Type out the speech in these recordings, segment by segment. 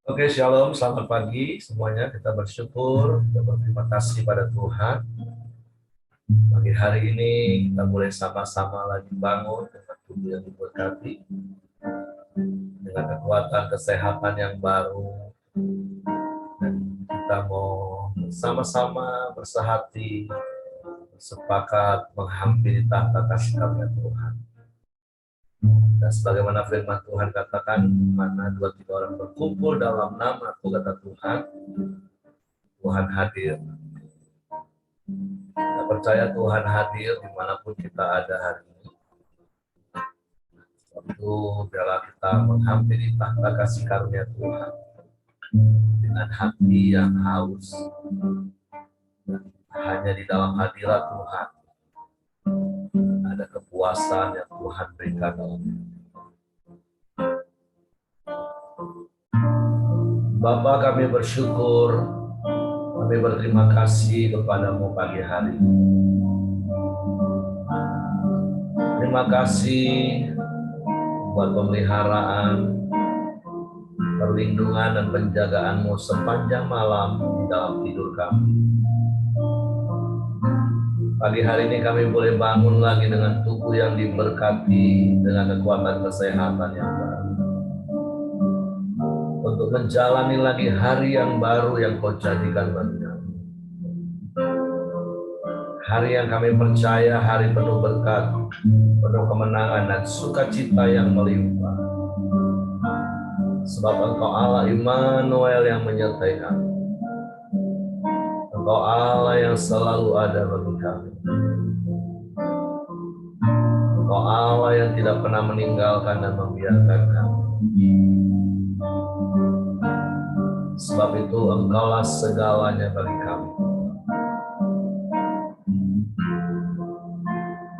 Oke, shalom, selamat pagi semuanya. Kita bersyukur dan berterima kasih pada Tuhan. Pagi hari ini kita boleh sama-sama lagi bangun dengan tubuh yang diberkati, dengan kekuatan kesehatan yang baru. Dan kita mau sama-sama bersehati, bersepakat menghampiri tahta kasih karunia Tuhan. Dan sebagaimana firman Tuhan katakan, mana 2-3 orang berkumpul dalam nama-Ku, kata Tuhan, Tuhan hadir. Kita percaya Tuhan hadir dimanapun kita ada hari ini. Tentu biarlah kita menghampiri tahta kasih karunia Tuhan dengan hati yang haus. Hanya di dalam hadirat Tuhan ada kepuasan yang Tuhan berikan dalam hidup. Bapa, kami bersyukur, kami berterima kasih kepadamu pagi hari ini. Terima kasih buat pemeliharaan, perlindungan dan penjagaanmu sepanjang malam di dalam tidur kami. Pagi hari ini kami boleh bangun lagi dengan tubuh yang diberkati, dengan kekuatan kesehatan yang baru, untuk menjalani lagi hari yang baru yang Kau jadikan bagi kami. Hari yang kami percaya, hari penuh berkat, penuh kemenangan dan sukacita yang melimpah. Sebab Engkau Allah Immanuel yang menyertai kami. Engkau Allah yang selalu ada bagi kami. Engkau Allah yang tidak pernah meninggalkan dan membiarkan kami. Sebab itu Engkaulah segalanya bagi kami.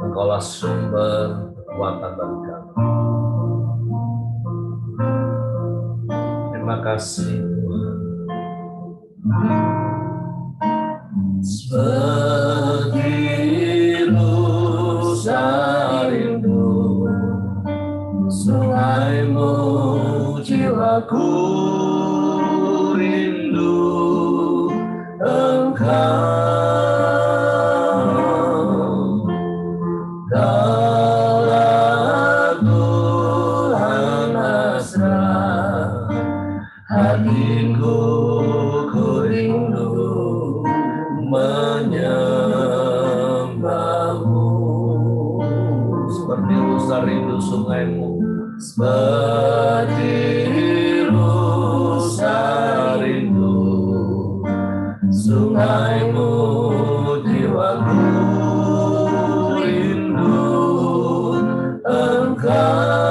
Engkaulah sumber kekuatan bagi kami. Terima kasih Tuhan. Seperti rusa rindu sungaimu, jiwaku rindu Engkau. Kaulah Tuhan Nasrah, hatiku ku rindu menyembahmu. Seperti rusa rindu sungaimu, seperti rusa rindu sungaimu, jiwaku rindu Engkau.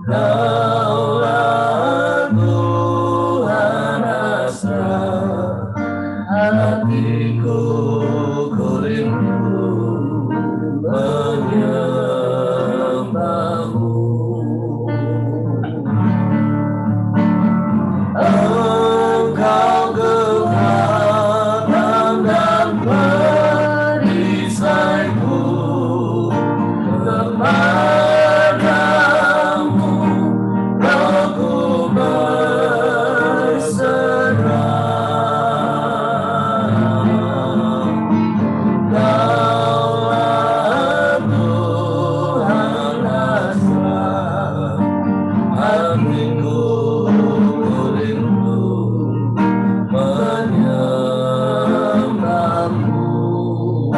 Kaulah Tuhan Nasrah, hatiku ku rindu menyembahmu. Engkau kekuatan dan perisaiku, kepadamu Rohku berserah. Kaulah Tuhan Nasrah, hatiku ku rindu menyembahmu.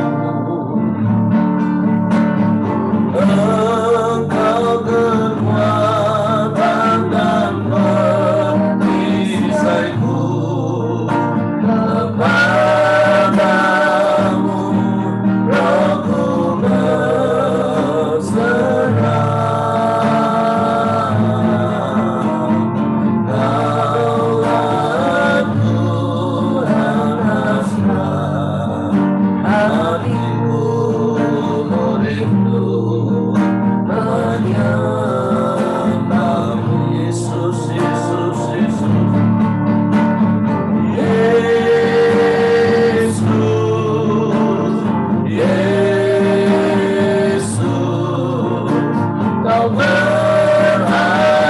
Engkau kekuatan dan perisaiku, kepadamu Rohku berserah. Kaulah Tuhan Nasrah, hatiku ku rindu menyembahmu. Yesus, Yesus, Yesus. Yesus, Yesus, Kau berharga.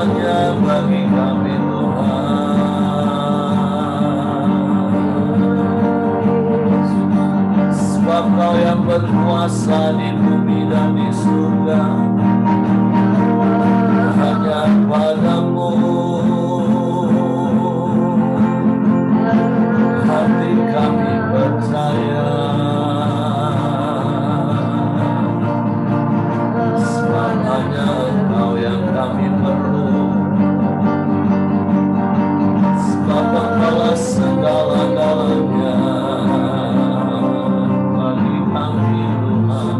hanya bagi kami Tuhan. Sebab Kau yang berkuasa di bumi dan di surga, hanya padamu hati kami percaya. Sebab hanya Engkau yang kami perlu. Sebab Engkaulah segala-galanya bagi kami Tuhan.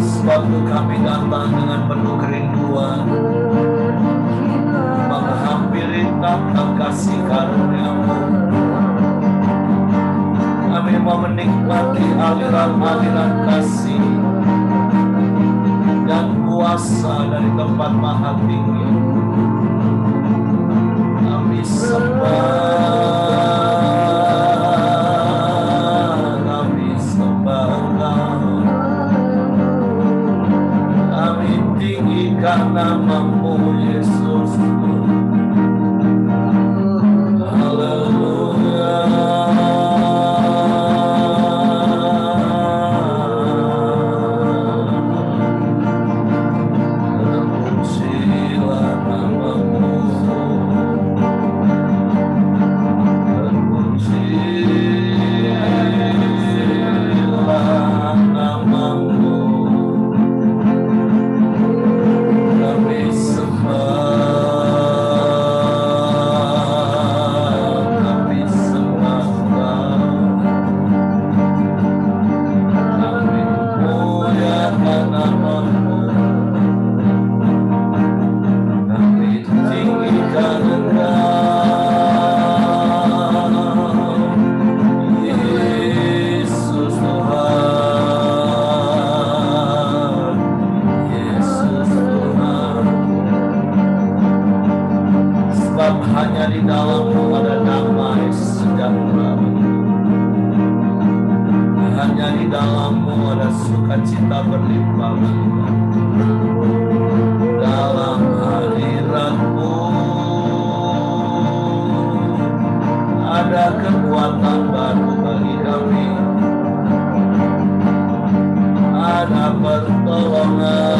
Sebab itu kami datang dengan penuh kerinduan, menghampiri tahta kasih karunia-Mu. Kami mau menikmati aliran-aliran kasih dan kuasa dari tempat maha tinggi. Kami sembah, kami sembah Engkau. Kami tinggikan nama-Mu Yesus. Hanya di dalam-Mu ada damai sejahtera. Hanya di dalam-Mu ada sukacita berlimpah-limpah. Dalam hadirat-Mu ada kekuatan baru bagi kami. Ada pertolongan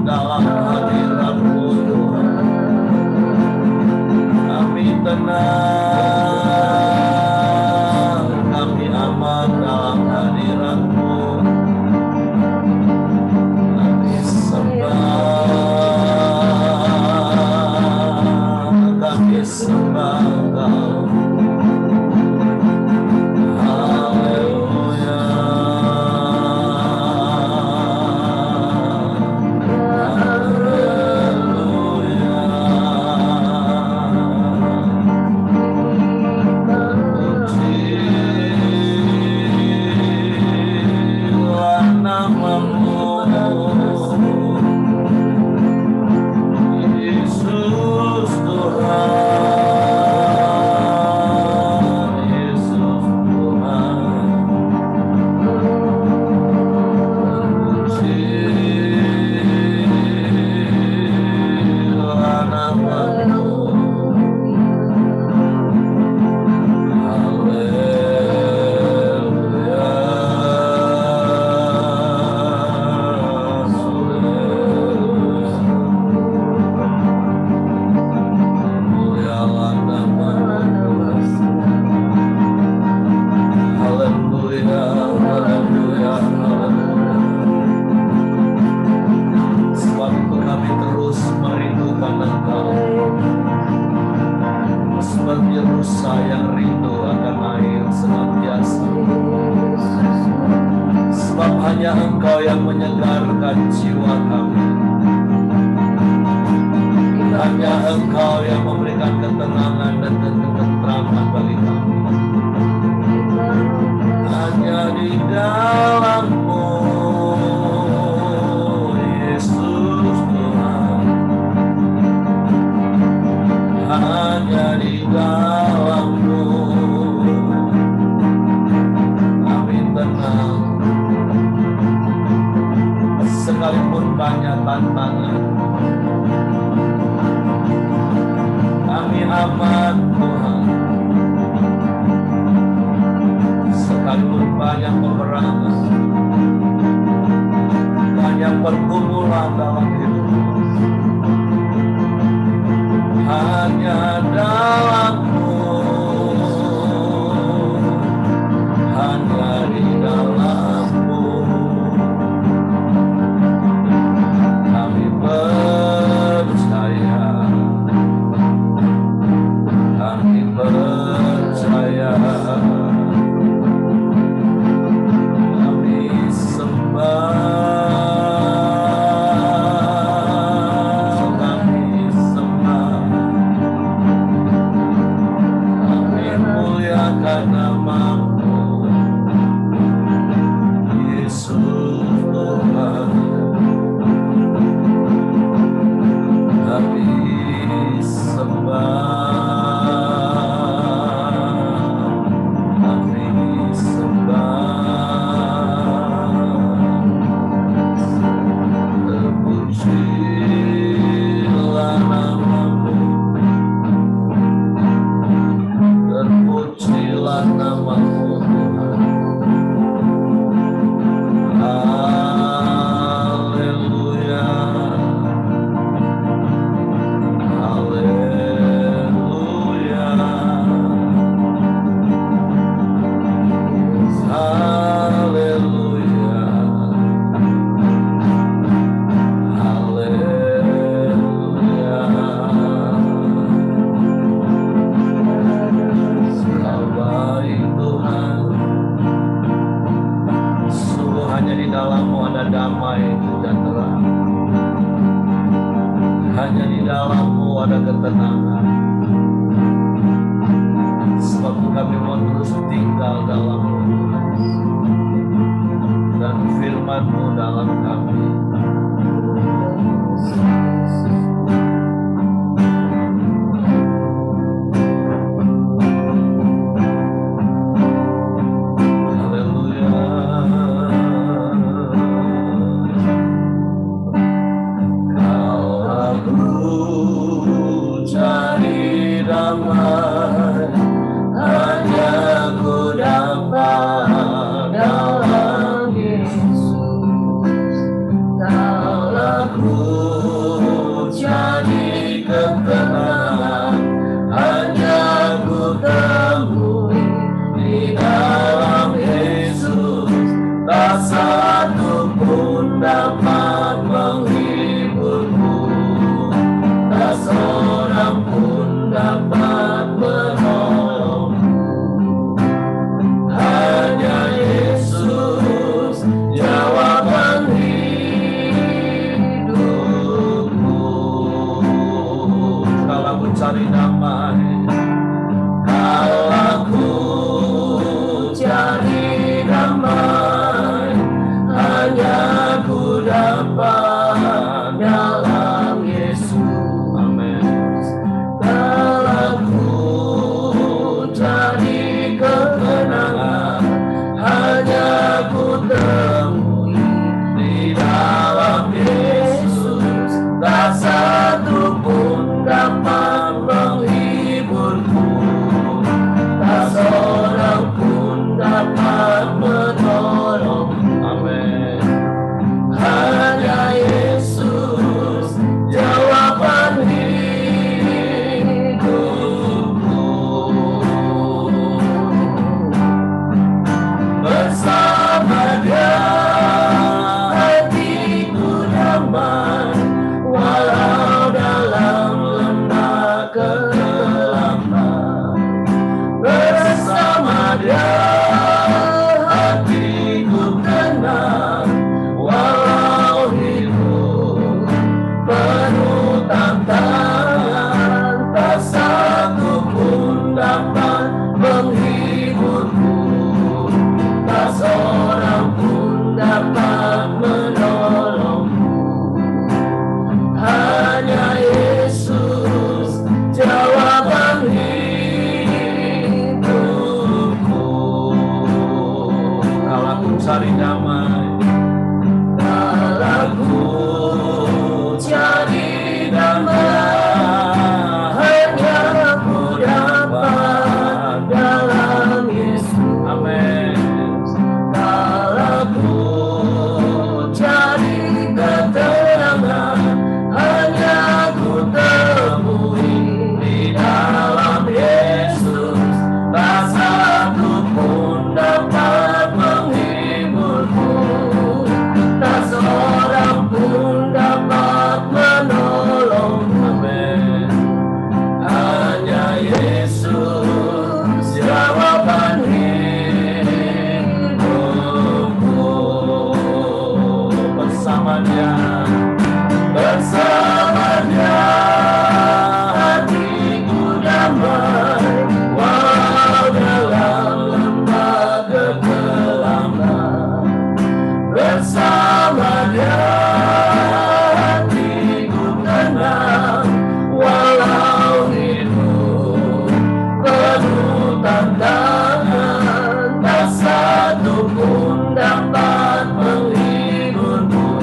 dalam hadirat-Mu. Tenang, kami aman dalam hadirat-Mu. Kami sembah, kami sembah Engkau. Haleluya. hanya Engkau yang menyegarkan jiwa kami. Hanya Engkau yang memberikan ketenangan dan ketentraman bagi kami. Hanya di dalam-Mu, Yesus Tuhan. Hanya di dalam-Mu kami tenang. Segala sekalipun banyak tantangan, kami aman Tuhan. Sekalipun banyak peperangan, banyak pergumulan dalam hidup, hanya dalam-Mu, hanya di dalam-Mu kami percaya, kami percaya, kami sembah. Dia, bersama Dia hatiku damai, walau dalam lembah kegelapan. Bersama Dia hatiku tenang, walau hidup penuh tantangan, tak satu pun dapat menghiburmu,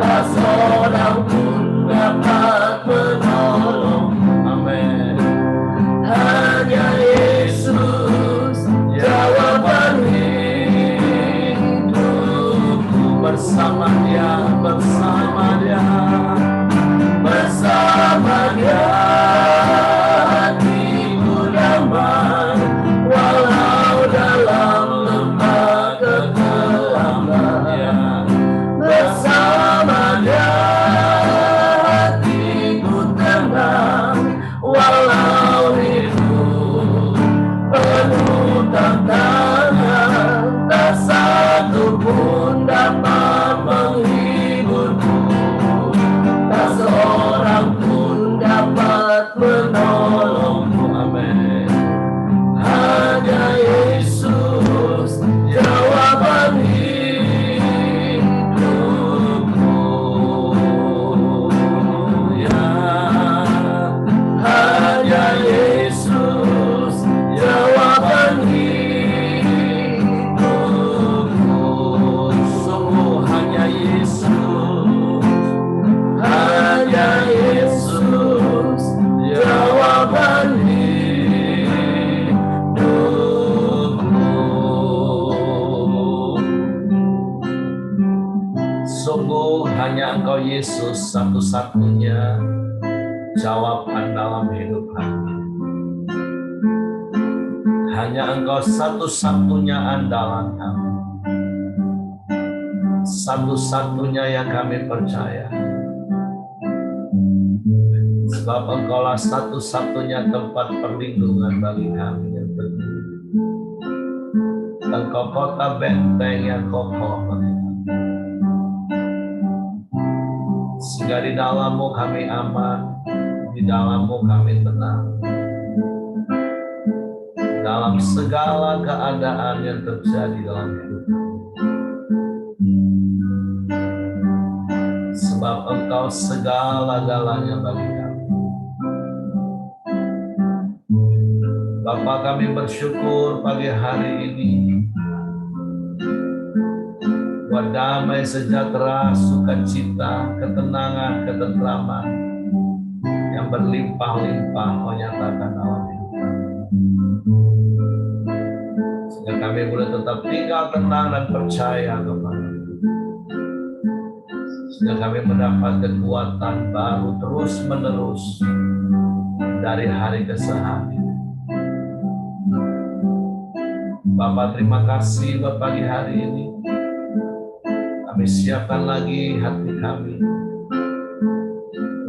tak seorang pun dapat menolongmu. Amin. Hanya Yesus jawaban hidupku. Bersama Dia, bersama Dia, bersama Dia hatiku damai, walau dalam lembah kegelapan. Bersama Dia hatiku tenang, walau hidup penuh tantangan, tak satu pun dapat menghiburku, tak seorang pun dapat menolongmu. Amin. Hanya Yesus jawaban hidupku. Ya, hanya Yesus jawaban hidupku. Sungguh hanya Yesus, hanya Yesus jawaban hidupku. Sungguh hanya Engkau Yesus satu-satunya jawaban dalam hidup kami. Hanya Engkau satu-satunya andalan kami, satu-satunya yang kami percaya. Sebab Engkaulah satu-satunya tempat perlindungan bagi kami yang berdiri. Engkau kota benteng yang kokoh bagi kami. Sehingga di dalam-Mu kami aman, di dalam-Mu kami tenang. Dalam segala keadaan yang terjadi dalam hidup kami. Sebab Engkau segala-galanya bagi kami. Bapa, kami bersyukur pagi hari ini buat damai, sejahtera, sukacita, ketenangan, ketentraman yang berlimpah-limpah menyatakan dalam hidup kami. Sehingga kami boleh tetap tinggal tenang dan percaya kepada-Mu. Sehingga kami mendapat kekuatan baru terus-menerus dari hari ke hari. Bapak, terima kasih buat pagi hari ini. Kami siapkan lagi hati kami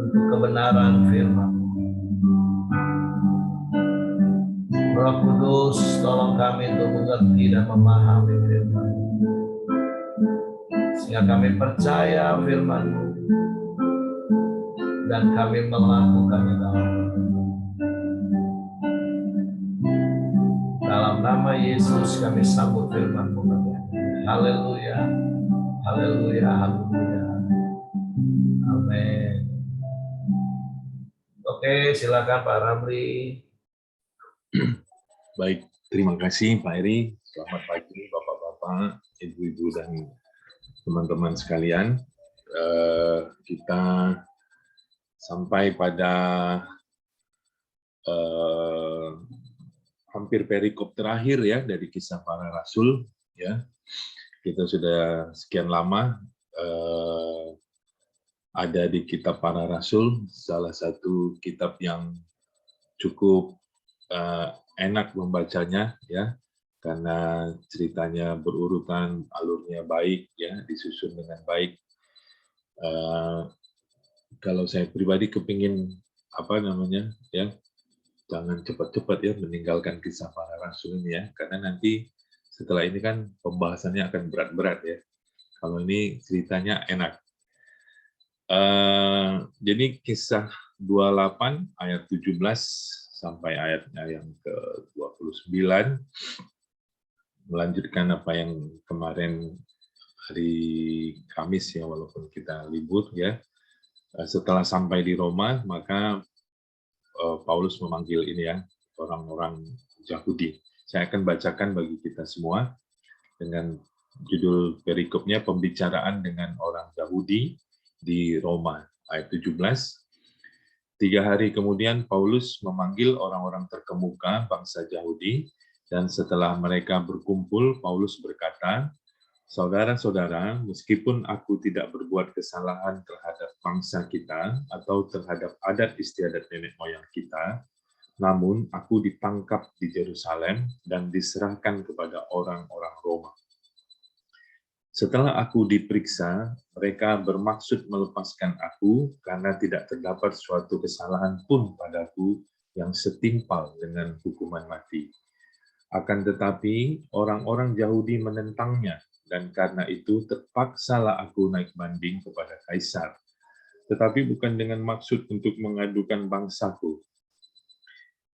untuk kebenaran firman. Roh Kudus, tolong kami untuk mengerti dan memahami firman. Sehingga kami percaya firman-Mu dan kami melakukannya dalam nama Yesus kami sambut firman-Mu. Haleluya, haleluya, haleluya. Amin. Oke, silakan Pak Ramli. Baik, terima kasih Pak Eri. Selamat pagi Bapak-Bapak, Ibu-Ibu, dan teman-teman sekalian. Kita sampai pada hampir perikop terakhir ya dari Kisah Para Rasul. Ya, kita sudah sekian lama ada di Kitab Para Rasul, salah satu kitab yang cukup enak membacanya ya, karena ceritanya berurutan, alurnya baik ya, disusun dengan baik. Kalau saya pribadi kepingin ya, jangan cepat-cepat ya meninggalkan Kisah Para Rasul ini ya, karena nanti setelah ini kan pembahasannya akan berat-berat ya. Kalau ini ceritanya enak. Jadi kisah 28 ayat 17 sampai ayatnya yang ke-29 melanjutkan apa yang kemarin hari Kamis ya, walaupun kita libur ya. Setelah sampai di Roma, maka Paulus memanggil ini ya, orang-orang Yahudi. Saya akan bacakan bagi kita semua dengan judul perikopnya pembicaraan dengan orang Yahudi di Roma ayat 17. 3 hari kemudian Paulus memanggil orang-orang terkemuka bangsa Yahudi, dan setelah mereka berkumpul, Paulus berkata, "Saudara-saudara, meskipun aku tidak berbuat kesalahan terhadap bangsa kita atau terhadap adat istiadat nenek moyang kita, namun aku ditangkap di Yerusalem dan diserahkan kepada orang-orang Roma. Setelah aku diperiksa, mereka bermaksud melepaskan aku karena tidak terdapat suatu kesalahan pun padaku yang setimpal dengan hukuman mati. Akan tetapi, orang-orang Yahudi menentangnya, dan karena itu terpaksalah aku naik banding kepada Kaisar. Tetapi bukan dengan maksud untuk mengadukan bangsaku.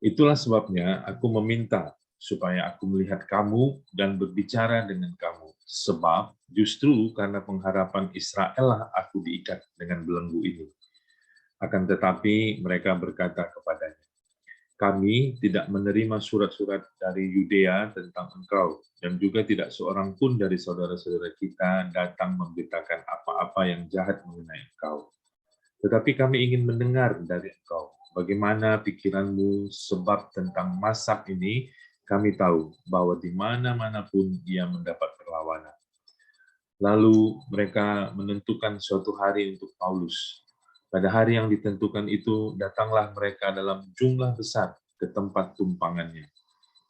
Itulah sebabnya aku meminta supaya aku melihat kamu dan berbicara dengan kamu. Sebab justru karena pengharapan Israel lah aku diikat dengan belenggu ini. Akan tetapi mereka berkata kepadanya, kami tidak menerima surat-surat dari Yudea tentang engkau, dan juga tidak seorang pun dari saudara-saudara kita datang memberitakan apa-apa yang jahat mengenai engkau. Tetapi kami ingin mendengar dari engkau, bagaimana pikiranmu, sebab tentang Mazhab ini kami tahu bahwa di mana-mana pun ia mendapat perlawanan. Lalu mereka menentukan suatu hari untuk Paulus. Pada hari yang ditentukan itu, datanglah mereka dalam jumlah besar ke tempat tumpangannya.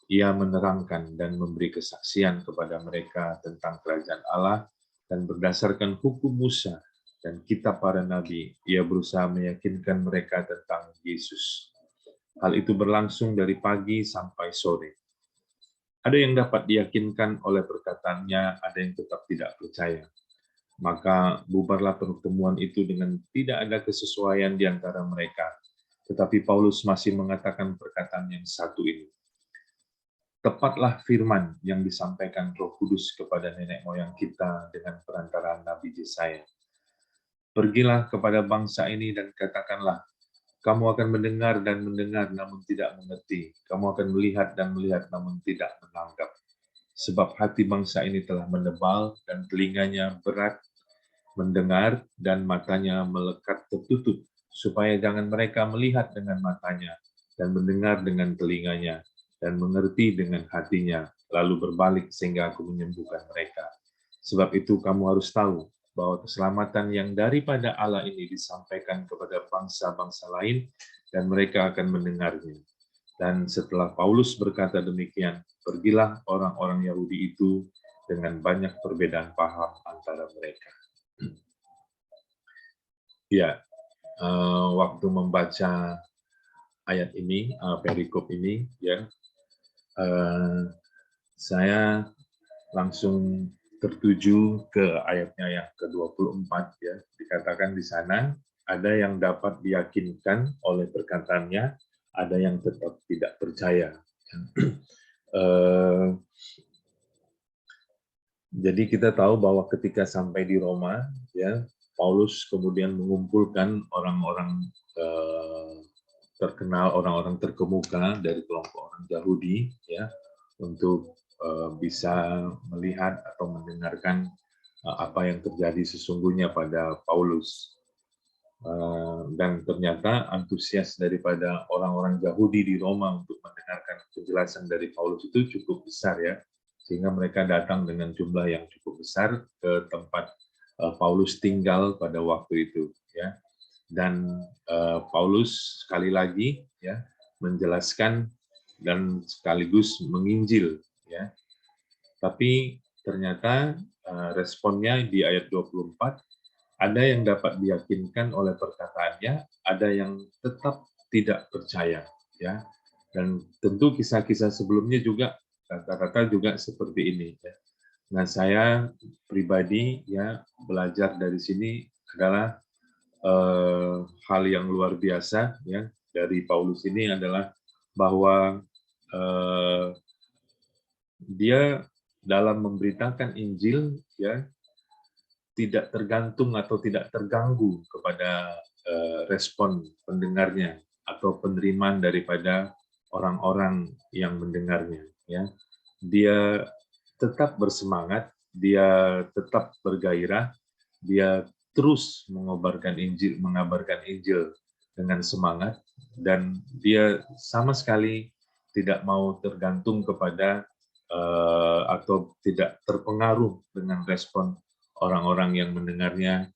Ia menerangkan dan memberi kesaksian kepada mereka tentang kerajaan Allah, dan berdasarkan hukum Musa dan kitab para nabi, ia berusaha meyakinkan mereka tentang Yesus. Hal itu berlangsung dari pagi sampai sore. Ada yang dapat diyakinkan oleh perkataannya, ada yang tetap tidak percaya. Maka bubarlah pertemuan itu dengan tidak ada kesesuaian di antara mereka. Tetapi Paulus masih mengatakan perkataan yang satu ini. Tepatlah firman yang disampaikan Roh Kudus kepada nenek moyang kita dengan perantaraan Nabi Yesaya. Pergilah kepada bangsa ini dan katakanlah, kamu akan mendengar dan mendengar namun tidak mengerti. Kamu akan melihat dan melihat namun tidak menangkap. Sebab hati bangsa ini telah menebal dan telinganya berat mendengar dan matanya melekat tertutup, supaya jangan mereka melihat dengan matanya dan mendengar dengan telinganya dan mengerti dengan hatinya, lalu berbalik sehingga aku menyembuhkan mereka. Sebab itu kamu harus tahu bahwa keselamatan yang daripada Allah ini disampaikan kepada bangsa-bangsa lain dan mereka akan mendengarnya. Dan setelah Paulus berkata demikian, pergilah orang-orang Yahudi itu dengan banyak perbedaan paham antara mereka. Ya, waktu membaca ayat ini, perikop ini, ya, saya langsung tertuju ke ayatnya yang ke-24, ya. Dikatakan di sana, ada yang dapat diyakinkan oleh perkataannya, ada yang tetap tidak percaya. Jadi kita tahu bahwa ketika sampai di Roma, ya, Paulus kemudian mengumpulkan orang-orang terkenal, orang-orang terkemuka dari kelompok orang Yahudi, ya, untuk bisa melihat atau mendengarkan apa yang terjadi sesungguhnya pada Paulus. Dan ternyata antusias daripada orang-orang Yahudi di Roma untuk mendengarkan penjelasan dari Paulus itu cukup besar, ya, sehingga mereka datang dengan jumlah yang cukup besar ke tempat Paulus tinggal pada waktu itu, ya. Dan Paulus sekali lagi, ya, menjelaskan dan sekaligus menginjil, ya. Tapi ternyata responnya di ayat 24, ada yang dapat diyakinkan oleh perkataannya, ada yang tetap tidak percaya, ya. Dan tentu kisah-kisah sebelumnya juga rata-rata juga seperti ini, ya. Nah, saya pribadi ya belajar dari sini adalah hal yang luar biasa ya dari Paulus ini adalah bahwa eh, dia dalam memberitakan Injil ya tidak tergantung atau tidak terganggu kepada respon pendengarnya atau penerimaan daripada orang-orang yang mendengarnya ya. Dia tetap bersemangat, dia tetap bergairah, dia terus mengabarkan Injil dengan semangat, dan dia sama sekali tidak mau tergantung kepada atau tidak terpengaruh dengan respon orang-orang yang mendengarnya,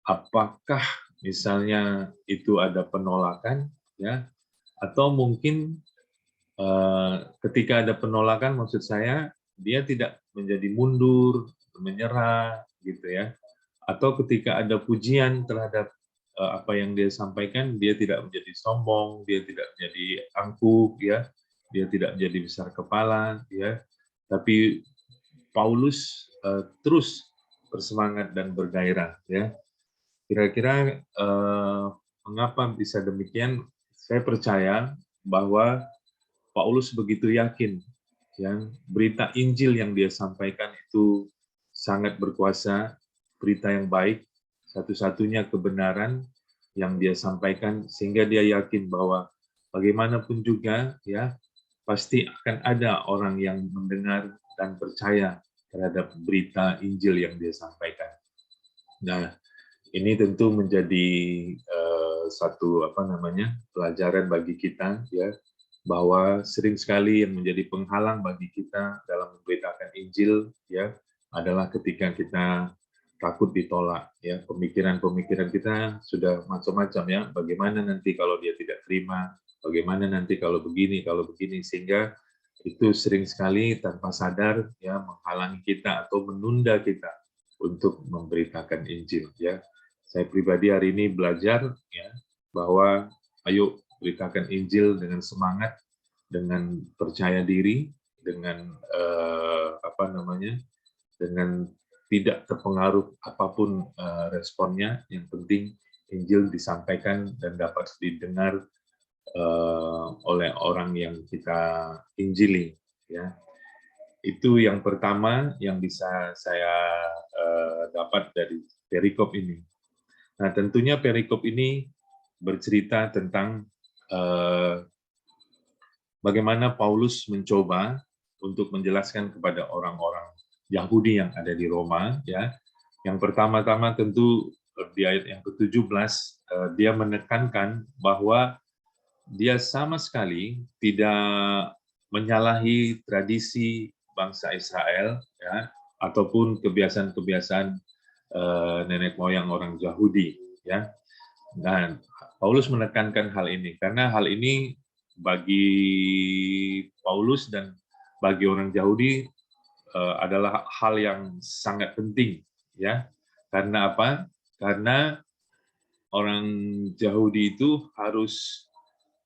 apakah misalnya itu ada penolakan, ya, atau mungkin ketika ada penolakan, maksud saya dia tidak menjadi mundur, menyerah, gitu ya. Atau ketika ada pujian terhadap apa yang dia sampaikan, dia tidak menjadi sombong, dia tidak menjadi angkuh, ya, dia tidak menjadi besar kepala, ya. Tapi Paulus terus bersemangat dan bergairah, ya. Kira-kira mengapa bisa demikian? Saya percaya bahwa Paulus begitu yakin, ya, berita Injil yang dia sampaikan itu sangat berkuasa, berita yang baik, satu-satunya kebenaran yang dia sampaikan, sehingga dia yakin bahwa bagaimanapun juga, ya, pasti akan ada orang yang mendengar dan percaya terhadap berita Injil yang dia sampaikan. Nah, ini tentu menjadi satu pelajaran bagi kita, ya, bahwa sering sekali yang menjadi penghalang bagi kita dalam memberitakan Injil, ya, adalah ketika kita takut ditolak, ya. Pemikiran-pemikiran kita sudah macam-macam, ya. Bagaimana nanti kalau dia tidak terima, bagaimana nanti kalau begini, sehingga itu sering sekali tanpa sadar, ya, menghalangi kita atau menunda kita untuk memberitakan Injil, ya. Saya pribadi hari ini belajar, ya, bahwa ayo beritakan Injil dengan semangat, dengan percaya diri, dengan dengan tidak terpengaruh apapun responnya. Yang penting Injil disampaikan dan dapat didengar oleh orang yang kita injili, ya. Itu yang pertama yang bisa saya dapat dari perikop ini. Nah, tentunya perikop ini bercerita tentang bagaimana Paulus mencoba untuk menjelaskan kepada orang-orang Yahudi yang ada di Roma, ya. Yang pertama-tama tentu di ayat yang ke-17 dia menekankan bahwa dia sama sekali tidak menyalahi tradisi bangsa Israel, ya, ataupun kebiasaan-kebiasaan nenek moyang orang Yahudi, ya. Dan Paulus menekankan hal ini karena hal ini bagi Paulus dan bagi orang Yahudi adalah hal yang sangat penting, ya. Karena apa? Karena orang Yahudi itu harus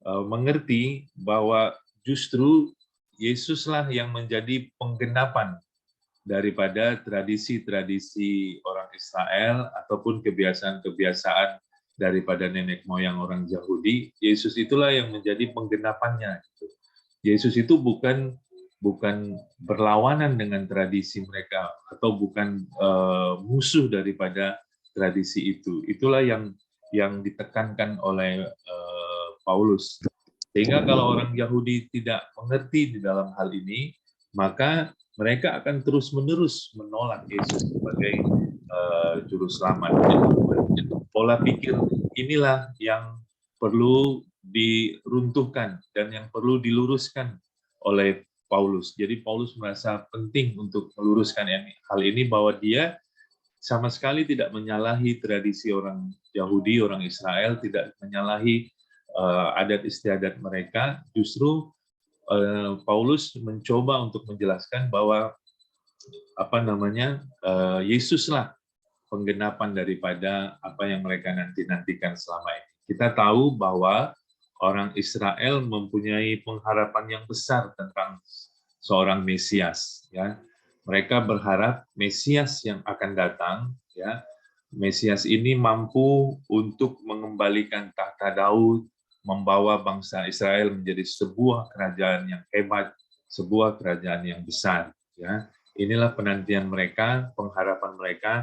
mengerti bahwa justru Yesuslah yang menjadi penggenapan daripada tradisi-tradisi orang Israel ataupun kebiasaan-kebiasaan daripada nenek moyang orang Yahudi. Yesus itulah yang menjadi penggenapannya. Yesus itu bukan berlawanan dengan tradisi mereka atau bukan musuh daripada tradisi itu. Itulah yang ditekankan oleh Paulus. Sehingga kalau orang Yahudi tidak mengerti di dalam hal ini, maka mereka akan terus-menerus menolak Yesus sebagai juru selamat. Pola pikir inilah yang perlu diruntuhkan dan yang perlu diluruskan oleh Paulus. Jadi Paulus merasa penting untuk meluruskan hal ini bahwa dia sama sekali tidak menyalahi tradisi orang Yahudi, orang Israel, tidak menyalahi adat istiadat mereka. Justru Paulus mencoba untuk menjelaskan bahwa Yesuslah penggenapan daripada apa yang mereka nantikan selama ini. Kita tahu bahwa orang Israel mempunyai pengharapan yang besar tentang seorang Mesias, ya. Mereka berharap Mesias yang akan datang, ya. Mesias ini mampu untuk mengembalikan tahta Daud, membawa bangsa Israel menjadi sebuah kerajaan yang hebat, sebuah kerajaan yang besar, ya. Inilah penantian mereka, pengharapan mereka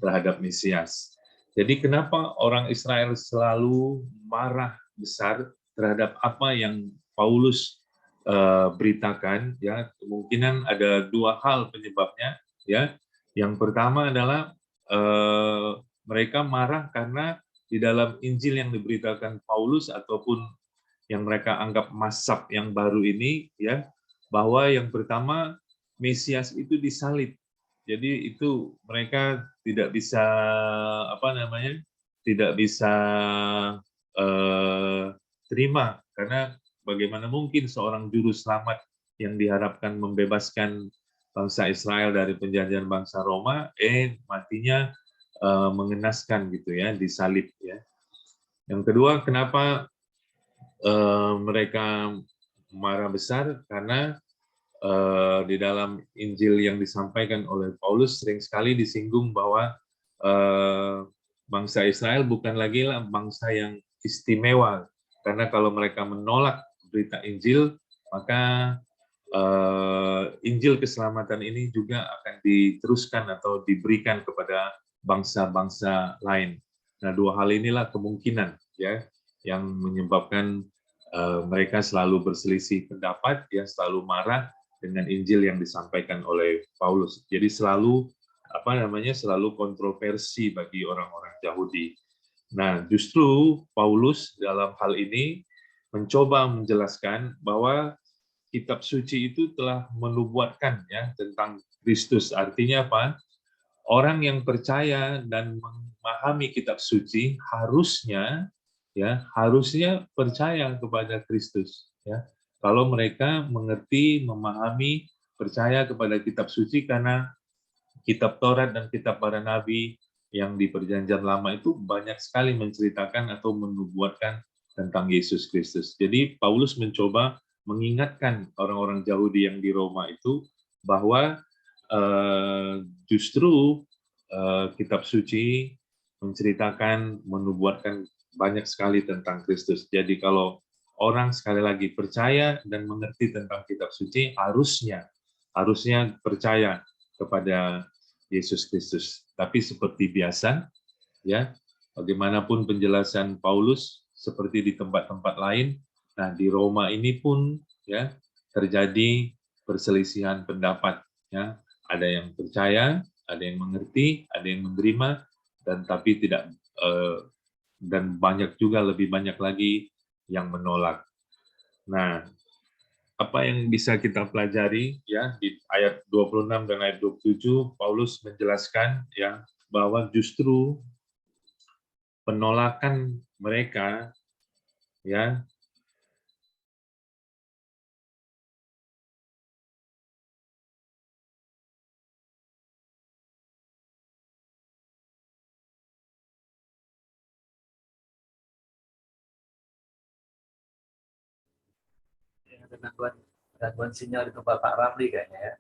terhadap Mesias. Jadi kenapa orang Israel selalu marah besar terhadap apa yang Paulus beritakan, ya. Kemungkinan ada dua hal penyebabnya, ya. Yang pertama adalah mereka marah karena di dalam Injil yang diberitakan Paulus ataupun yang mereka anggap mazhab yang baru ini, ya, bahwa yang pertama Mesias itu disalib. Jadi itu mereka tidak bisa apa namanya, tidak bisa terima, karena bagaimana mungkin seorang juru selamat yang diharapkan membebaskan bangsa Israel dari penjajahan bangsa Roma, matinya mengenaskan gitu ya, disalib ya. Yang kedua, kenapa mereka marah besar? Karena di dalam Injil yang disampaikan oleh Paulus sering sekali disinggung bahwa bangsa Israel bukan lagi lah bangsa yang istimewa, karena kalau mereka menolak berita Injil, maka Injil keselamatan ini juga akan diteruskan atau diberikan kepada bangsa-bangsa lain. Nah, dua hal inilah kemungkinan ya yang menyebabkan mereka selalu berselisih pendapat, ya, selalu marah dengan Injil yang disampaikan oleh Paulus. Jadi selalu selalu kontroversi bagi orang-orang Yahudi. Nah, justru Paulus dalam hal ini mencoba menjelaskan bahwa kitab suci itu telah menubuatkan ya tentang Kristus. Artinya apa? Orang yang percaya dan memahami kitab suci harusnya percaya kepada Kristus, ya. Kalau mereka mengerti, memahami, percaya kepada kitab suci, karena kitab Taurat dan kitab para nabi yang di Perjanjian Lama itu banyak sekali menceritakan atau menubuatkan tentang Yesus Kristus. Jadi Paulus mencoba mengingatkan orang-orang Yahudi yang di Roma itu bahwa justru kitab suci menceritakan, menubuatkan banyak sekali tentang Kristus. Jadi kalau orang sekali lagi percaya dan mengerti tentang kitab suci, harusnya percaya kepada Yesus Kristus. Tapi seperti biasa, ya, bagaimanapun penjelasan Paulus, seperti di tempat-tempat lain, nah di Roma ini pun ya terjadi perselisihan pendapat, ya. Ada yang percaya, ada yang mengerti, ada yang menerima, dan tapi tidak dan banyak juga, lebih banyak lagi yang menolak. Nah, apa yang bisa kita pelajari ya di ayat 26 dan ayat 27, Paulus menjelaskan ya bahwa justru penolakan mereka ya Ada gangguan sinyal itu Bapak Ramli kayaknya ya.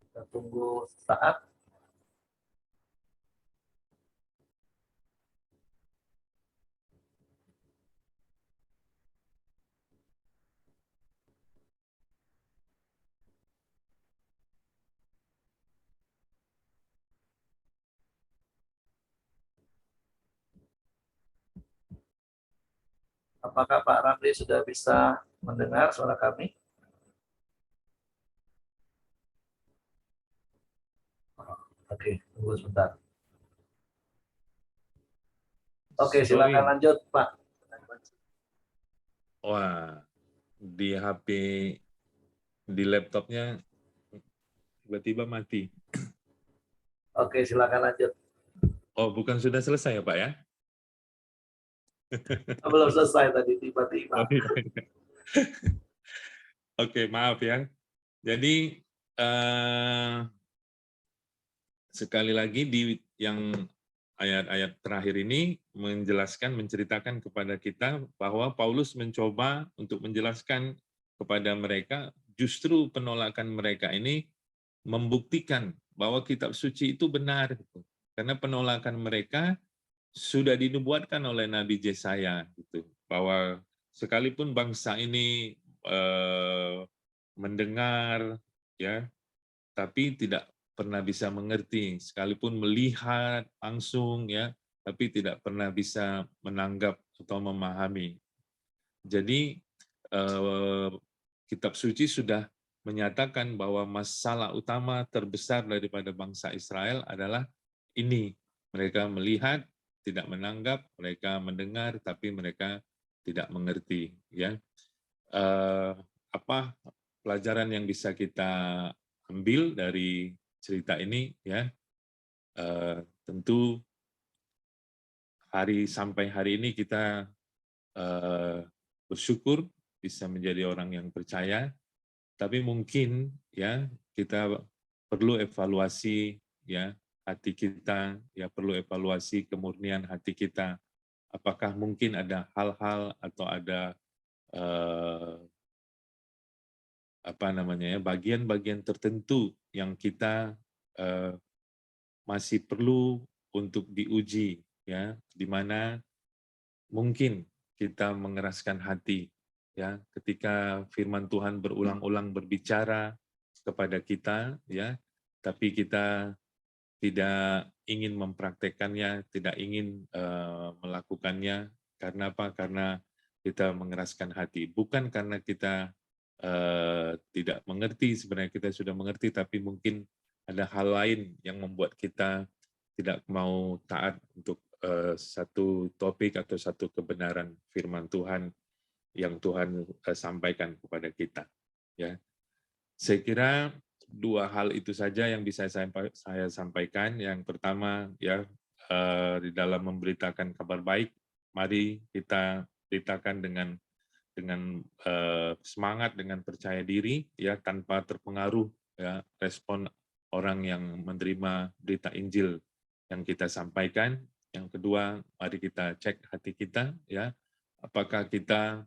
Kita tunggu saat. Apakah Pak Ramli sudah bisa mendengar suara kami? Oke, tunggu sebentar. Oke, silakan lanjut, Pak. Wah, di HP, di laptopnya tiba-tiba mati. Oke, silakan lanjut. Oh, bukan sudah selesai ya Pak ya? Belum selesai tadi tiba-tiba. Oh, iya. Oke, maaf ya. Jadi sekali lagi di yang ayat-ayat terakhir ini menjelaskan, menceritakan kepada kita bahwa Paulus mencoba untuk menjelaskan kepada mereka, justru penolakan mereka ini membuktikan bahwa kitab suci itu benar. Gitu. Karena penolakan mereka sudah dinubuatkan oleh Nabi Yesaya, gitu, bahwa sekalipun bangsa ini mendengar, ya, tapi tidak pernah bisa mengerti, sekalipun melihat langsung, ya, tapi tidak pernah bisa menanggap atau memahami. Jadi kitab suci sudah menyatakan bahwa masalah utama terbesar daripada bangsa Israel adalah ini. Mereka melihat, tidak menanggap, mereka mendengar, tapi mereka tidak mengerti. Ya, apa pelajaran yang bisa kita ambil dari cerita ini? Ya, tentu sampai hari ini kita bersyukur bisa menjadi orang yang percaya, tapi mungkin ya kita perlu evaluasi ya hati kita, ya perlu evaluasi kemurnian hati kita. Apakah mungkin ada hal-hal atau ada bagian-bagian tertentu yang kita masih perlu untuk diuji, ya, di mana mungkin kita mengeraskan hati, ya, ketika firman Tuhan berulang-ulang berbicara kepada kita, ya, tapi kita tidak ingin mempraktekannya, tidak ingin melakukannya. Karena apa? Karena kita mengeraskan hati. Bukan karena kita tidak mengerti, sebenarnya kita sudah mengerti, tapi mungkin ada hal lain yang membuat kita tidak mau taat untuk satu topik atau satu kebenaran firman Tuhan yang Tuhan sampaikan kepada kita. Ya, saya kira dua hal itu saja yang bisa saya sampaikan. Yang pertama, ya, di dalam memberitakan kabar baik, mari kita beritakan dengan semangat, dengan percaya diri, ya, tanpa terpengaruh ya respon orang yang menerima berita Injil yang kita sampaikan. Yang kedua, mari kita cek hati kita, ya, apakah kita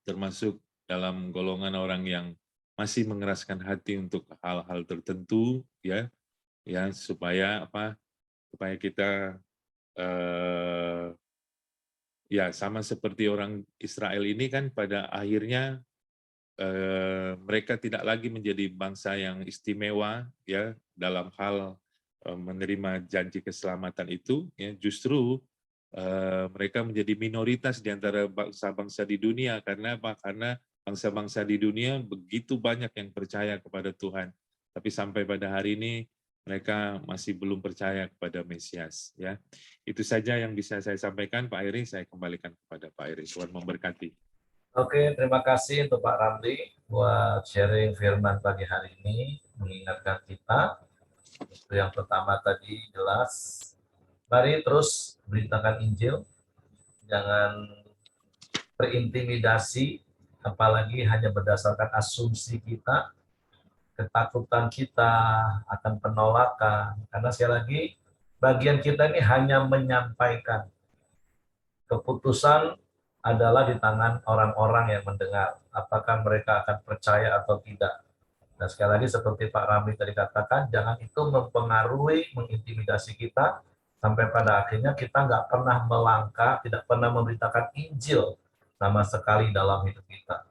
termasuk dalam golongan orang yang masih mengeraskan hati untuk hal-hal tertentu, ya, supaya apa? Supaya kita ya sama seperti orang Israel ini kan pada akhirnya mereka tidak lagi menjadi bangsa yang istimewa, ya, dalam hal menerima janji keselamatan itu, ya, justru mereka menjadi minoritas di antara bangsa-bangsa di dunia. Karena apa? Karena bangsa-bangsa di dunia begitu banyak yang percaya kepada Tuhan, tapi sampai pada hari ini mereka masih belum percaya kepada Mesias. Ya, itu saja yang bisa saya sampaikan, Pak Eri. Saya kembalikan kepada Pak Eri. Tuhan memberkati. Oke, terima kasih untuk Pak Ramli buat sharing firman pagi hari ini, mengingatkan kita. Itu yang pertama tadi jelas. Mari terus beritakan Injil, jangan terintimidasi, apalagi hanya berdasarkan asumsi kita, ketakutan kita akan penolakan. Karena sekali lagi, bagian kita ini hanya menyampaikan. Keputusan adalah di tangan orang-orang yang mendengar. Apakah mereka akan percaya atau tidak. Dan sekali lagi seperti Pak Ramli tadi katakan, jangan itu mempengaruhi, mengintimidasi kita, sampai pada akhirnya kita nggak pernah melangkah, tidak pernah memberitakan Injil sama sekali dalam hidup kita.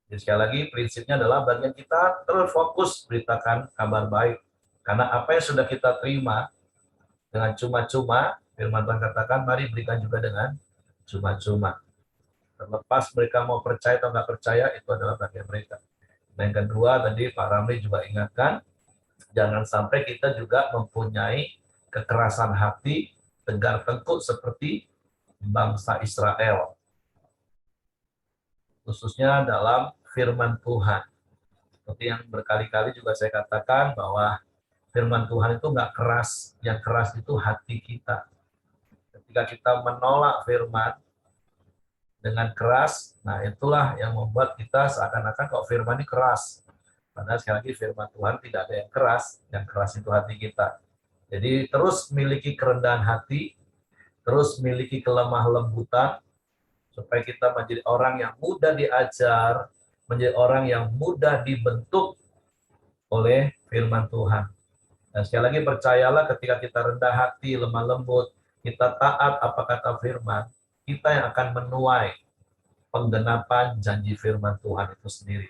Jadi sekali lagi prinsipnya adalah bagian kita terus fokus beritakan kabar baik. Karena apa yang sudah kita terima dengan cuma-cuma, firman Tuhan katakan, mari berikan juga dengan cuma-cuma. Terlepas mereka mau percaya atau nggak percaya, itu adalah bagian mereka. Dan yang kedua, tadi Pak Ramli juga ingatkan, jangan sampai kita juga mempunyai kekerasan hati, tegar tengkuk seperti bangsa Israel. Khususnya dalam firman Tuhan. Seperti yang berkali-kali juga saya katakan bahwa firman Tuhan itu nggak keras, yang keras itu hati kita. Ketika kita menolak firman dengan keras, nah itulah yang membuat kita seakan-akan kok firman ini keras. Padahal sekali lagi firman Tuhan tidak ada yang keras itu hati kita. Jadi terus miliki kerendahan hati, terus miliki kelemah lembutan, supaya kita menjadi orang yang mudah diajar, menjadi orang yang mudah dibentuk oleh firman Tuhan. Dan sekali lagi percayalah, ketika kita rendah hati, lemah lembut, kita taat apa kata firman, kita yang akan menuai penggenapan janji firman Tuhan itu sendiri.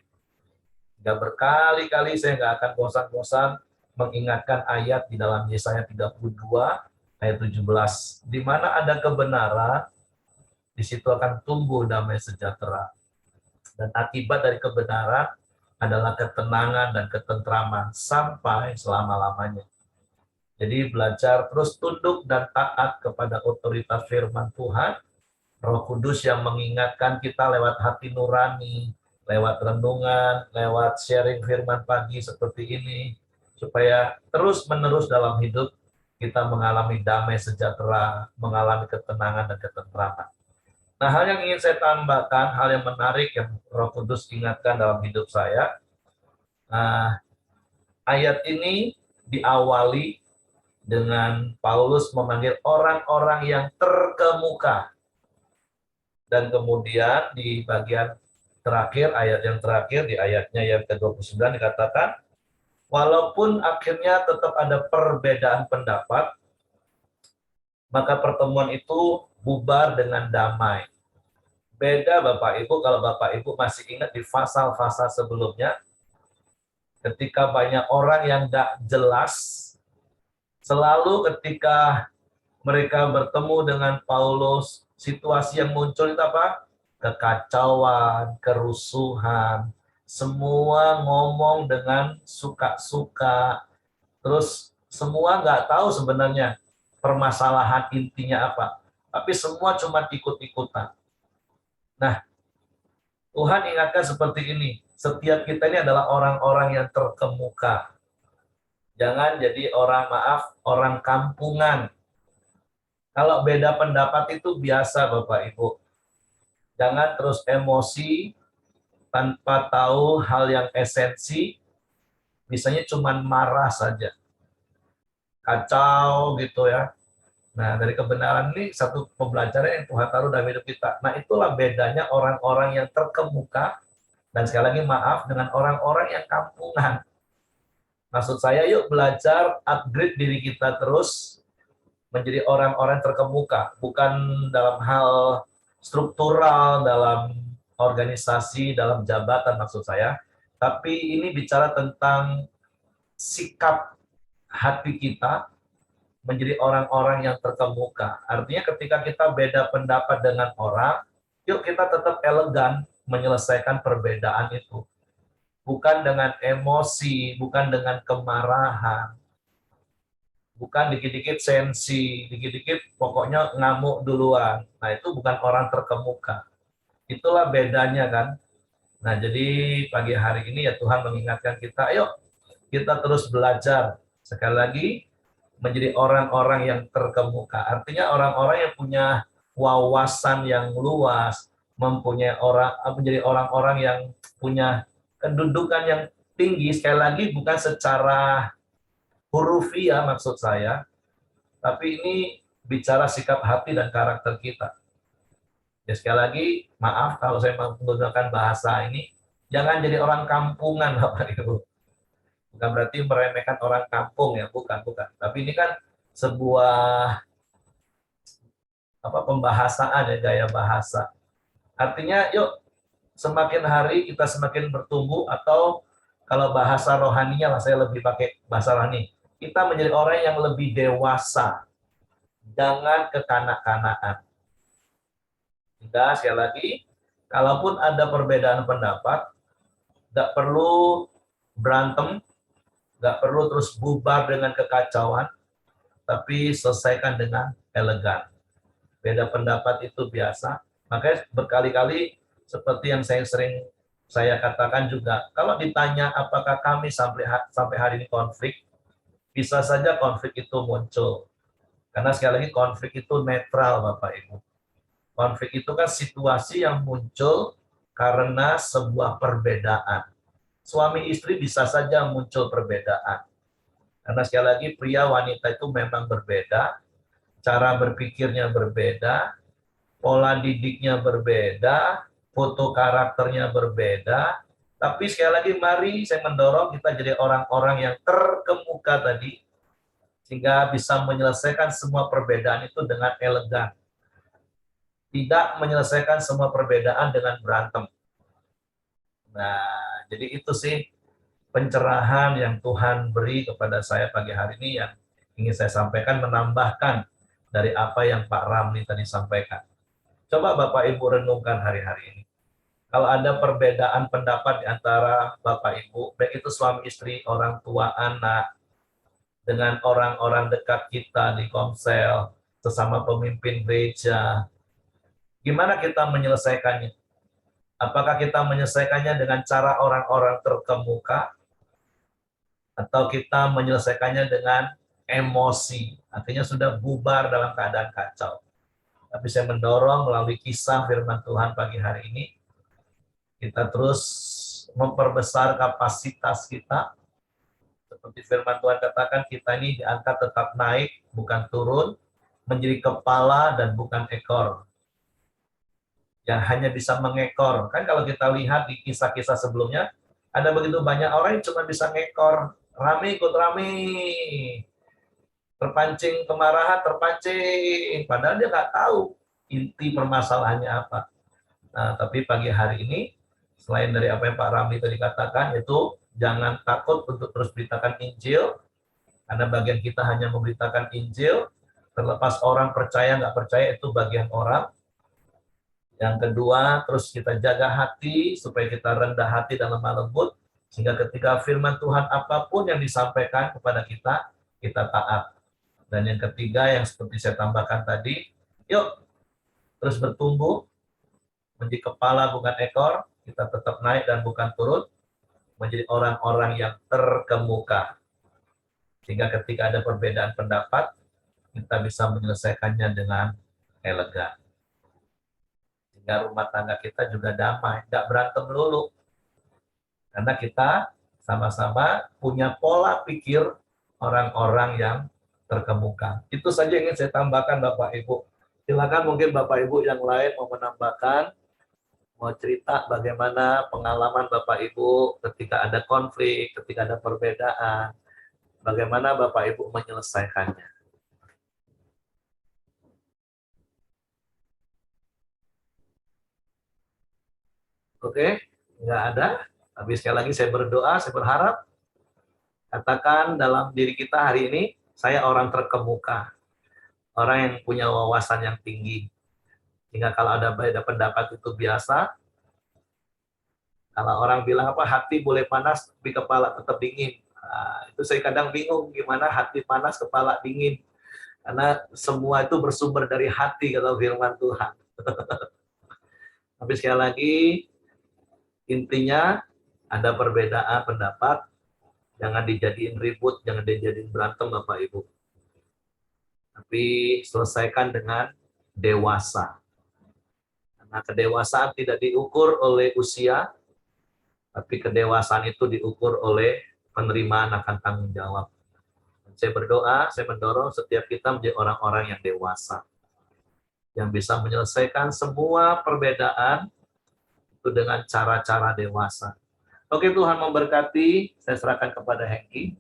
Dan berkali-kali saya nggak akan bosan-bosan mengingatkan ayat di dalam Yesaya 32 ayat 17, di mana ada kebenaran, di situ akan tumbuh damai sejahtera. Dan akibat dari kebenaran adalah ketenangan dan ketentraman sampai selama-lamanya. Jadi belajar terus tunduk dan taat kepada otoritas firman Tuhan, Roh Kudus yang mengingatkan kita lewat hati nurani, lewat renungan, lewat sharing firman pagi seperti ini, supaya terus-menerus dalam hidup kita mengalami damai sejahtera, mengalami ketenangan dan ketentraman. Nah, hal yang ingin saya tambahkan, hal yang menarik yang Roh Kudus ingatkan dalam hidup saya, ayat ini diawali dengan Paulus memanggil orang-orang yang terkemuka. Dan kemudian di bagian terakhir, ayat yang terakhir, di ayatnya yang ke-29 dikatakan, walaupun akhirnya tetap ada perbedaan pendapat, maka pertemuan itu bubar dengan damai. Beda Bapak Ibu, kalau Bapak Ibu masih ingat di pasal-pasal sebelumnya, ketika banyak orang yang tidak jelas, selalu ketika mereka bertemu dengan Paulus, situasi yang muncul itu apa? Kekacauan, kerusuhan, semua ngomong dengan suka-suka, terus semua nggak tahu sebenarnya permasalahan intinya apa, tapi semua cuma ikut-ikutan. Nah, Tuhan ingatkan seperti ini, setiap kita ini adalah orang-orang yang terkemuka. Jangan jadi orang kampungan. Kalau beda pendapat itu biasa Bapak Ibu. Jangan terus emosi tanpa tahu hal yang esensi, misalnya cuma marah saja. Kacau gitu ya. Nah, dari kebenaran ini satu pembelajaran yang Tuhan taruh dalam hidup kita. Nah, itulah bedanya orang-orang yang terkemuka, dan sekali lagi maaf, dengan orang-orang yang kampungan. Maksud saya, yuk belajar upgrade diri kita terus menjadi orang-orang terkemuka, bukan dalam hal struktural, dalam organisasi, dalam jabatan maksud saya, tapi ini bicara tentang sikap hati kita menjadi orang-orang yang terkemuka. Artinya ketika kita beda pendapat dengan orang, yuk kita tetap elegan menyelesaikan perbedaan itu. Bukan dengan emosi, bukan dengan kemarahan, bukan dikit-dikit sensi, dikit-dikit pokoknya ngamuk duluan. Nah, itu bukan orang terkemuka. Itulah bedanya kan. Nah, jadi pagi hari ini ya Tuhan mengingatkan kita, ayo kita terus belajar. Sekali lagi, menjadi orang-orang yang terkemuka. Artinya orang-orang yang punya wawasan yang luas, menjadi orang-orang yang punya kedudukan yang tinggi. Sekali lagi, bukan secara hurufiah maksud saya, tapi ini bicara sikap hati dan karakter kita. Ya sekali lagi, maaf kalau saya menggunakan bahasa ini, jangan jadi orang kampungan Bapak Ibu. Bukan berarti meremehkan orang kampung ya, bukan. Tapi ini kan sebuah pembahasan ya, gaya bahasa. Artinya yuk semakin hari kita semakin bertumbuh, atau kalau bahasa rohaninya lah, saya lebih pakai bahasa rohani. Kita menjadi orang yang lebih dewasa, jangan kekanak-kanakan. Tidak, sekali lagi, kalaupun ada perbedaan pendapat, nggak perlu berantem, nggak perlu terus bubar dengan kekacauan, tapi selesaikan dengan elegan. Beda pendapat itu biasa. Makanya berkali-kali seperti yang saya katakan juga, kalau ditanya apakah kami sampai hari ini konflik, bisa saja konflik itu muncul. Karena sekali lagi konflik itu netral Bapak Ibu. Konflik itu kan situasi yang muncul karena sebuah perbedaan. Suami istri bisa saja muncul perbedaan. Karena sekali lagi pria wanita itu memang berbeda, cara berpikirnya berbeda, pola didiknya berbeda, foto karakternya berbeda, tapi sekali lagi mari saya mendorong kita jadi orang-orang yang terkemuka tadi, sehingga bisa menyelesaikan semua perbedaan itu dengan elegan. Tidak menyelesaikan semua perbedaan dengan berantem. Nah, jadi itu sih pencerahan yang Tuhan beri kepada saya pagi hari ini yang ingin saya sampaikan, menambahkan dari apa yang Pak Ramli tadi sampaikan. Coba Bapak Ibu renungkan hari-hari ini. Kalau ada perbedaan pendapat di antara Bapak Ibu, baik itu suami istri, orang tua, anak, dengan orang-orang dekat kita di komsel, sesama pemimpin gereja, gimana kita menyelesaikannya? Apakah kita menyelesaikannya dengan cara orang-orang terkemuka, atau kita menyelesaikannya dengan emosi, artinya sudah bubar dalam keadaan kacau. Tapi saya mendorong melalui kisah firman Tuhan pagi hari ini, kita terus memperbesar kapasitas kita. Seperti firman Tuhan katakan, kita ini diangkat tetap naik, bukan turun, menjadi kepala dan bukan ekor. Yang hanya bisa mengekor. Kan kalau kita lihat di kisah-kisah sebelumnya, ada begitu banyak orang yang cuma bisa ngekor. Rame ikut rame. Terpancing kemarahan, terpancing. Padahal dia nggak tahu inti permasalahannya apa. Nah, tapi pagi hari ini, selain dari apa yang Pak Ramli tadi katakan, itu jangan takut untuk terus beritakan Injil, karena bagian kita hanya memberitakan Injil, terlepas orang percaya nggak percaya itu bagian orang. Yang kedua, terus kita jaga hati, supaya kita rendah hati dan lemah lembut, sehingga ketika firman Tuhan apapun yang disampaikan kepada kita taat. Dan yang ketiga, yang seperti saya tambahkan tadi, yuk terus bertumbuh, menjadi kepala bukan ekor, kita tetap naik dan bukan turun, menjadi orang-orang yang terkemuka. Sehingga ketika ada perbedaan pendapat, kita bisa menyelesaikannya dengan elegan. Sehingga rumah tangga kita juga damai, nggak berantem dulu. Karena kita sama-sama punya pola pikir orang-orang yang terkemuka. Itu saja yang ingin saya tambahkan Bapak Ibu. Silakan mungkin Bapak Ibu yang lain mau menambahkan, mau cerita bagaimana pengalaman Bapak Ibu ketika ada konflik, ketika ada perbedaan, bagaimana Bapak Ibu menyelesaikannya. Oke, nggak ada. Tapi sekali lagi saya berdoa, saya berharap, katakan dalam diri kita hari ini, saya orang terkemuka, orang yang punya wawasan yang tinggi. Sehingga kalau ada beda pendapat itu biasa. Kalau orang bilang apa, hati boleh panas, tapi kepala tetap dingin. Nah, itu saya kadang bingung, gimana hati panas, kepala dingin. Karena semua itu bersumber dari hati, kata firman Tuhan. Tapi sekali lagi, intinya ada perbedaan pendapat, jangan dijadiin ribut, jangan dijadiin berantem Bapak Ibu. Tapi selesaikan dengan dewasa. Karena kedewasaan tidak diukur oleh usia, tapi kedewasaan itu diukur oleh penerimaan akan tanggung jawab. Saya berdoa, saya mendorong setiap kita menjadi orang-orang yang dewasa, yang bisa menyelesaikan semua perbedaan itu dengan cara-cara dewasa. Oke, Tuhan memberkati. Saya serahkan kepada Hengki.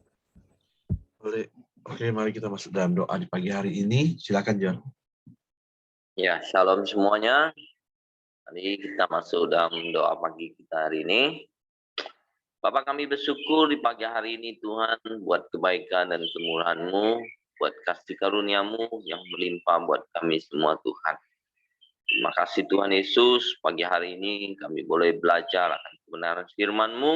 Boleh. Oke, mari kita masuk dalam doa di pagi hari ini. Silakan, John. Ya, shalom semuanya. Mari kita masuk dalam doa pagi kita hari ini. Bapak, kami bersyukur di pagi hari ini Tuhan buat kebaikan dan kemurahan-Mu, buat kasih karunia-Mu yang melimpah buat kami semua Tuhan. Terima kasih Tuhan Yesus, pagi hari ini kami boleh belajar akan kebenaran firman-Mu.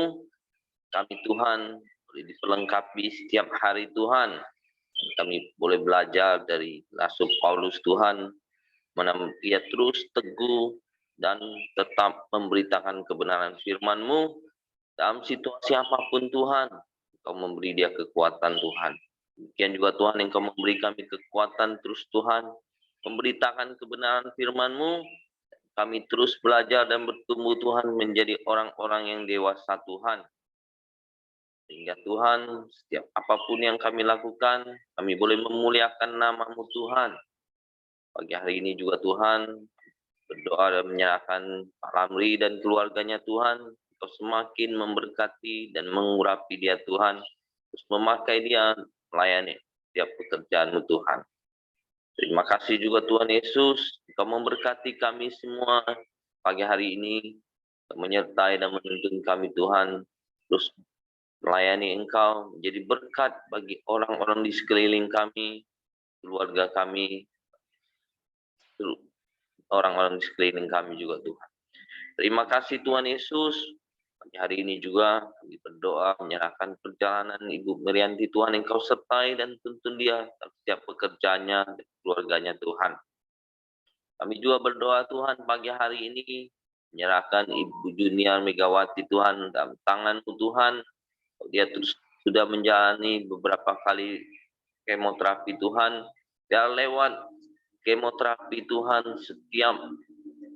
Kami Tuhan boleh diperlengkapi setiap hari Tuhan. Kami boleh belajar dari Rasul Paulus Tuhan, mana ia terus teguh dan tetap memberitakan kebenaran firman-Mu. Dalam situasi apapun Tuhan, Engkau memberi dia kekuatan Tuhan. Demikian juga Tuhan, Engkau memberi kami kekuatan terus Tuhan, memberitakan kebenaran firman-Mu. Kami terus belajar dan bertumbuh Tuhan menjadi orang-orang yang dewasa Tuhan. Sehingga Tuhan, setiap apapun yang kami lakukan, kami boleh memuliakan nama-Mu Tuhan. Pagi hari ini juga Tuhan, berdoa dan menyerahkan Pak Lamri dan keluarganya Tuhan, Engkau semakin memberkati dan mengurapi dia Tuhan, terus memakai dia melayani setiap pekerjaan-Mu Tuhan. Terima kasih juga Tuhan Yesus, Engkau memberkati kami semua pagi hari ini, menyertai dan menuntun kami Tuhan, terus melayani Engkau, menjadi berkat bagi orang-orang di sekeliling kami, keluarga kami, orang-orang di sekeliling kami juga Tuhan. Terima kasih Tuhan Yesus, pagi hari ini juga kami berdoa menyerahkan perjalanan Ibu Merianti Tuhan, Engkau sertai dan tuntun dia setiap pekerjaannya dan keluarganya Tuhan. Kami juga berdoa Tuhan pagi hari ini menyerahkan Ibu Junior Megawati Tuhan dalam tangan-Mu Tuhan. Dia terus sudah menjalani beberapa kali kemoterapi Tuhan. Dia lewat kemoterapi Tuhan, setiap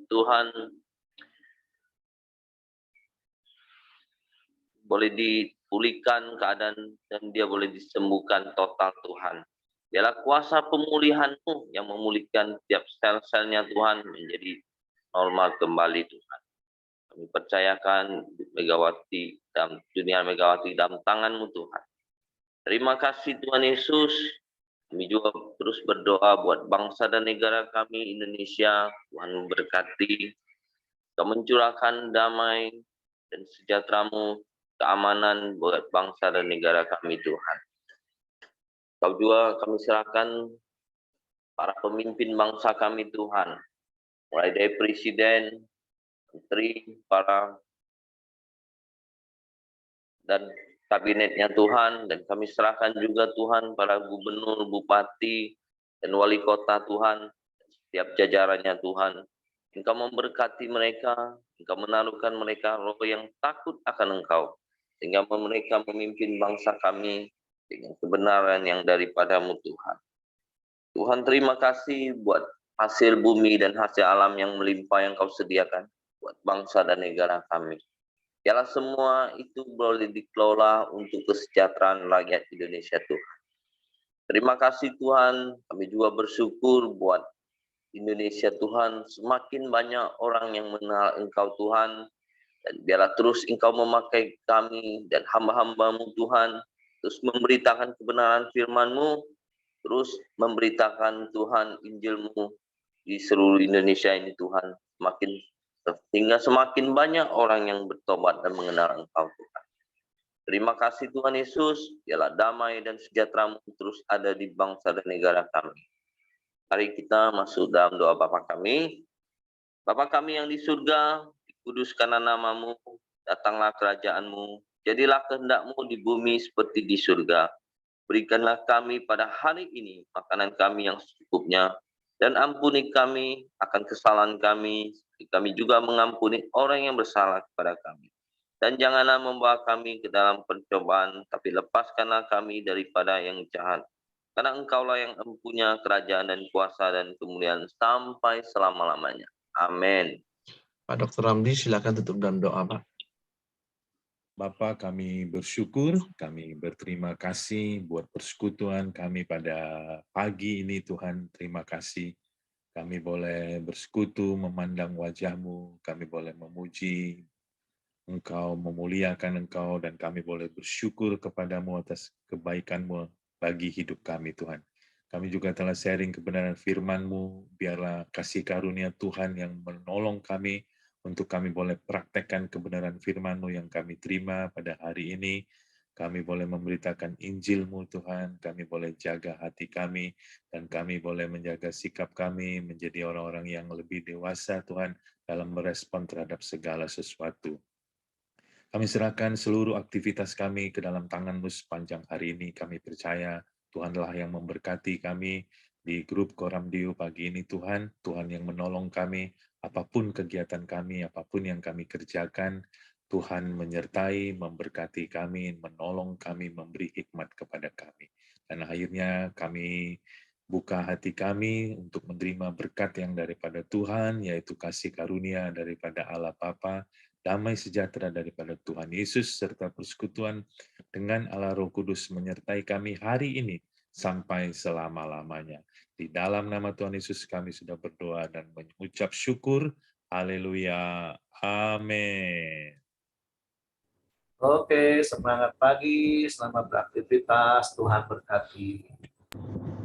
Tuhan boleh dipulihkan keadaan dan dia boleh disembuhkan total Tuhan. Biarlah kuasa pemulihan-Mu yang memulihkan tiap sel-selnya Tuhan menjadi normal kembali Tuhan. Kami percayakan Megawati dan dunia Megawati dalam tangan-Mu Tuhan. Terima kasih Tuhan Yesus. Kami juga terus berdoa buat bangsa dan negara kami Indonesia. Tuhan memberkati. Kau mencurahkan damai dan sejahtera-Mu, keamanan buat bangsa dan negara kami Tuhan. Kau juga kami serahkan para pemimpin bangsa kami Tuhan. Mulai dari Presiden, Menteri, para dan kabinetnya Tuhan, dan kami serahkan juga Tuhan para gubernur, bupati, dan wali kota Tuhan, setiap jajarannya Tuhan. Engkau memberkati mereka, Engkau menaruhkan mereka roh yang takut akan Engkau, sehingga mereka memimpin bangsa kami dengan kebenaran yang daripada-Mu Tuhan. Tuhan terima kasih buat hasil bumi dan hasil alam yang melimpah yang Kau sediakan buat bangsa dan negara kami. Biarlah semua itu boleh dikelola untuk kesejahteraan rakyat Indonesia Tuhan. Terima kasih Tuhan, kami juga bersyukur buat Indonesia Tuhan, semakin banyak orang yang mengenal Engkau Tuhan, dan biarlah terus Engkau memakai kami dan hamba-hamba-Mu Tuhan, terus memberitakan kebenaran firman-Mu, terus memberitakan Tuhan Injil-Mu di seluruh Indonesia ini Tuhan, sehingga semakin banyak orang yang bertobat dan mengenal Engkau Tuhan. Terima kasih Tuhan Yesus, biarlah damai dan sejahtera-Mu terus ada di bangsa dan negara kami. Mari kita masuk dalam doa Bapa kami. Bapa kami yang di surga, dikuduskanlah nama-Mu, datanglah kerajaan-Mu, jadilah kehendak-Mu di bumi seperti di surga. Berikanlah kami pada hari ini makanan kami yang secukupnya, dan ampuni kami akan kesalahan kami, kami juga mengampuni orang yang bersalah kepada kami. Dan janganlah membawa kami ke dalam pencobaan, tapi lepaskanlah kami daripada yang jahat. Karena Engkaulah yang mempunyai kerajaan dan kuasa dan kemuliaan sampai selama-lamanya. Amin. Pak Dr. Ramli, silakan tutup dalam doa, Pak. Bapa, kami bersyukur, kami berterima kasih buat persekutuan kami pada pagi ini Tuhan. Terima kasih kami boleh bersekutu, memandang wajah-Mu, kami boleh memuji Engkau, memuliakan Engkau, dan kami boleh bersyukur kepada-Mu atas kebaikan-Mu bagi hidup kami Tuhan. Kami juga telah sharing kebenaran firman-Mu, biarlah kasih karunia Tuhan yang menolong kami untuk kami boleh praktekkan kebenaran firman-Mu yang kami terima pada hari ini. Kami boleh memberitakan Injil-Mu Tuhan, kami boleh jaga hati kami, dan kami boleh menjaga sikap kami menjadi orang-orang yang lebih dewasa Tuhan dalam merespon terhadap segala sesuatu. Kami serahkan seluruh aktivitas kami ke dalam tangan-Mu sepanjang hari ini. Kami percaya Tuhanlah yang memberkati kami di grup Koramdiu pagi ini Tuhan. Tuhan yang menolong kami, apapun kegiatan kami, apapun yang kami kerjakan, Tuhan menyertai, memberkati kami, menolong kami, memberi hikmat kepada kami. Dan akhirnya kami buka hati kami untuk menerima berkat yang daripada Tuhan, yaitu kasih karunia daripada Allah Bapa, damai sejahtera daripada Tuhan Yesus, serta persekutuan dengan Allah Roh Kudus menyertai kami hari ini sampai selama-lamanya. Di dalam nama Tuhan Yesus kami sudah berdoa dan mengucap syukur. Haleluya. Amin. Oke, semangat pagi, selamat beraktivitas, Tuhan berkati.